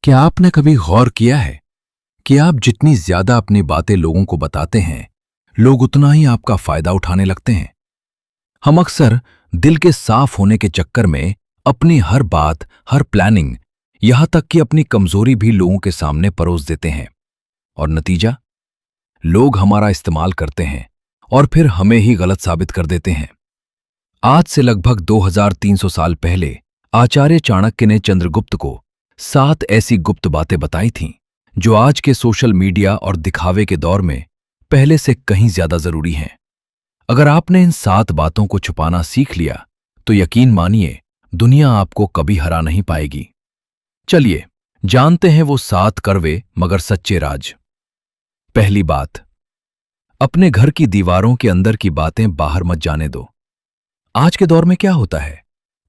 क्या आपने कभी गौर किया है कि आप जितनी ज्यादा अपनी बातें लोगों को बताते हैं, लोग उतना ही आपका फायदा उठाने लगते हैं। हम अक्सर दिल के साफ होने के चक्कर में अपनी हर बात, हर प्लानिंग, यहां तक कि अपनी कमजोरी भी लोगों के सामने परोस देते हैं। और नतीजा, लोग हमारा इस्तेमाल करते हैं और फिर हमें ही गलत साबित कर देते हैं। आज से लगभग 2300 साल पहले आचार्य चाणक्य ने चंद्रगुप्त को 7 ऐसी गुप्त बातें बताई थीं जो आज के सोशल मीडिया और दिखावे के दौर में पहले से कहीं ज्यादा जरूरी हैं। अगर आपने इन 7 बातों को छुपाना सीख लिया तो यकीन मानिए, दुनिया आपको कभी हरा नहीं पाएगी। चलिए जानते हैं वो 7 कड़वे मगर सच्चे राज। पहली बात, अपने घर की दीवारों के अंदर की बातें बाहर मत जाने दो। आज के दौर में क्या होता है,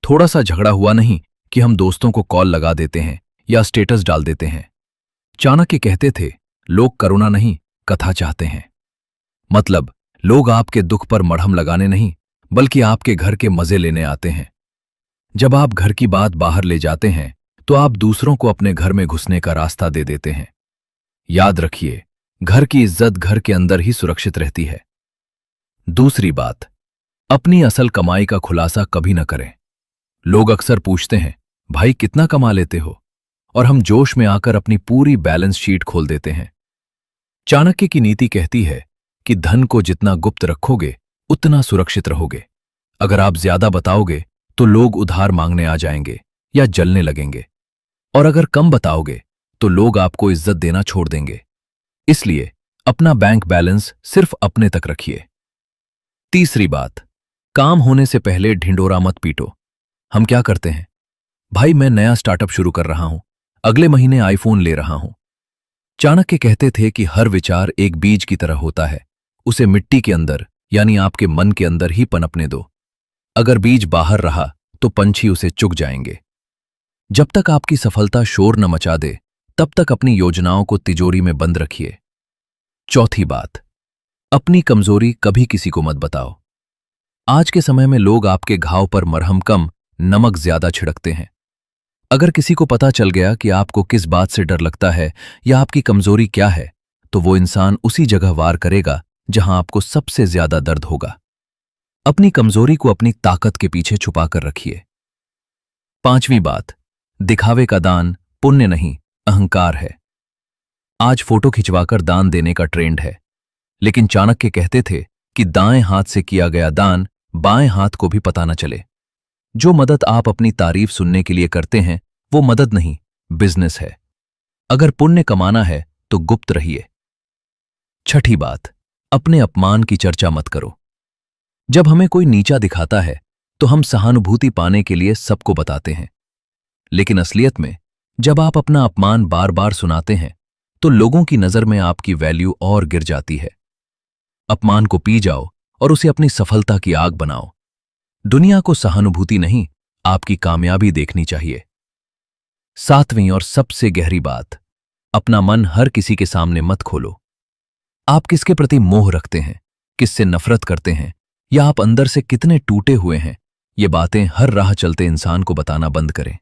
थोड़ा सा झगड़ा हुआ नहीं कि हम दोस्तों को कॉल लगा देते हैं या स्टेटस डाल देते हैं। चाणक्य कहते थे, लोग करुणा नहीं, कथा चाहते हैं। मतलब, लोग आपके दुख पर मरहम लगाने नहीं, बल्कि आपके घर के मजे लेने आते हैं। जब आप घर की बात बाहर ले जाते हैं तो आप दूसरों को अपने घर में घुसने का रास्ता दे देते हैं। याद रखिए, घर की इज्जत घर के अंदर ही सुरक्षित रहती है। दूसरी बात, अपनी असल कमाई का खुलासा कभी न करें। लोग अक्सर पूछते हैं, भाई कितना कमा लेते हो, और हम जोश में आकर अपनी पूरी बैलेंस शीट खोल देते हैं। चाणक्य की नीति कहती है कि धन को जितना गुप्त रखोगे उतना सुरक्षित रहोगे। अगर आप ज्यादा बताओगे तो लोग उधार मांगने आ जाएंगे या जलने लगेंगे, और अगर कम बताओगे तो लोग आपको इज्जत देना छोड़ देंगे। इसलिए अपना बैंक बैलेंस सिर्फ अपने तक रखिए। तीसरी बात, काम होने से पहले ढिंडोरा मत पीटो। हम क्या करते हैं, भाई मैं नया स्टार्टअप शुरू कर रहा हूं, अगले महीने आईफोन ले रहा हूं। चाणक्य कहते थे कि हर विचार एक बीज की तरह होता है, उसे मिट्टी के अंदर यानी आपके मन के अंदर ही पनपने दो। अगर बीज बाहर रहा तो पंछी उसे चुग जाएंगे। जब तक आपकी सफलता शोर न मचा दे, तब तक अपनी योजनाओं को तिजोरी में बंद रखिए। चौथी बात, अपनी कमजोरी कभी किसी को मत बताओ। आज के समय में लोग आपके घाव पर मरहम कम, नमक ज्यादा छिड़कते हैं। अगर किसी को पता चल गया कि आपको किस बात से डर लगता है या आपकी कमजोरी क्या है, तो वो इंसान उसी जगह वार करेगा जहां आपको सबसे ज्यादा दर्द होगा। अपनी कमजोरी को अपनी ताकत के पीछे छुपाकर रखिए। पांचवी बात, दिखावे का दान पुण्य नहीं, अहंकार है। आज फोटो खिंचवाकर दान देने का ट्रेंड है, लेकिन चाणक्य कहते थे कि दाएं हाथ से किया गया दान बाएं हाथ को भी पता न चले। जो मदद आप अपनी तारीफ सुनने के लिए करते हैं वो मदद नहीं, बिजनेस है। अगर पुण्य कमाना है तो गुप्त रहिए। छठी बात, अपने अपमान की चर्चा मत करो। जब हमें कोई नीचा दिखाता है तो हम सहानुभूति पाने के लिए सबको बताते हैं, लेकिन असलियत में जब आप अपना अपमान बार बार सुनाते हैं तो लोगों की नजर में आपकी वैल्यू और गिर जाती है। अपमान को पी जाओ और उसे अपनी सफलता की आग बनाओ। दुनिया को सहानुभूति नहीं, आपकी कामयाबी देखनी चाहिए। सातवीं और सबसे गहरी बात, अपना मन हर किसी के सामने मत खोलो। आप किसके प्रति मोह रखते हैं, किससे नफरत करते हैं, या आप अंदर से कितने टूटे हुए हैं, ये बातें हर राह चलते इंसान को बताना बंद करें।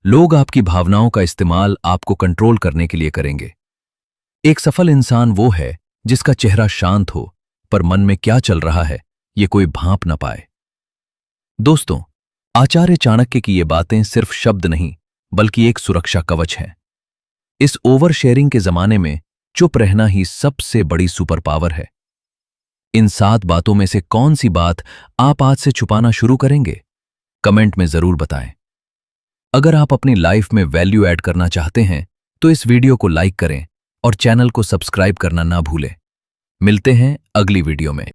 लोग आपकी भावनाओं का इस्तेमाल आपको कंट्रोल करने के लिए करेंगे। एक सफल इंसान वो है जिसका चेहरा शांत हो, पर मन में क्या चल रहा है ये कोई भांप न पाए। दोस्तों, आचार्य चाणक्य की ये बातें सिर्फ शब्द नहीं बल्कि एक सुरक्षा कवच है। इस ओवर शेयरिंग के जमाने में चुप रहना ही सबसे बड़ी सुपर पावर है। इन 7 बातों में से कौन सी बात आप आज से छुपाना शुरू करेंगे? कमेंट में जरूर बताएं। अगर आप अपनी लाइफ में वैल्यू ऐड करना चाहते हैं तो इस वीडियो को लाइक करें और चैनल को सब्सक्राइब करना ना भूलें। मिलते हैं अगली वीडियो में।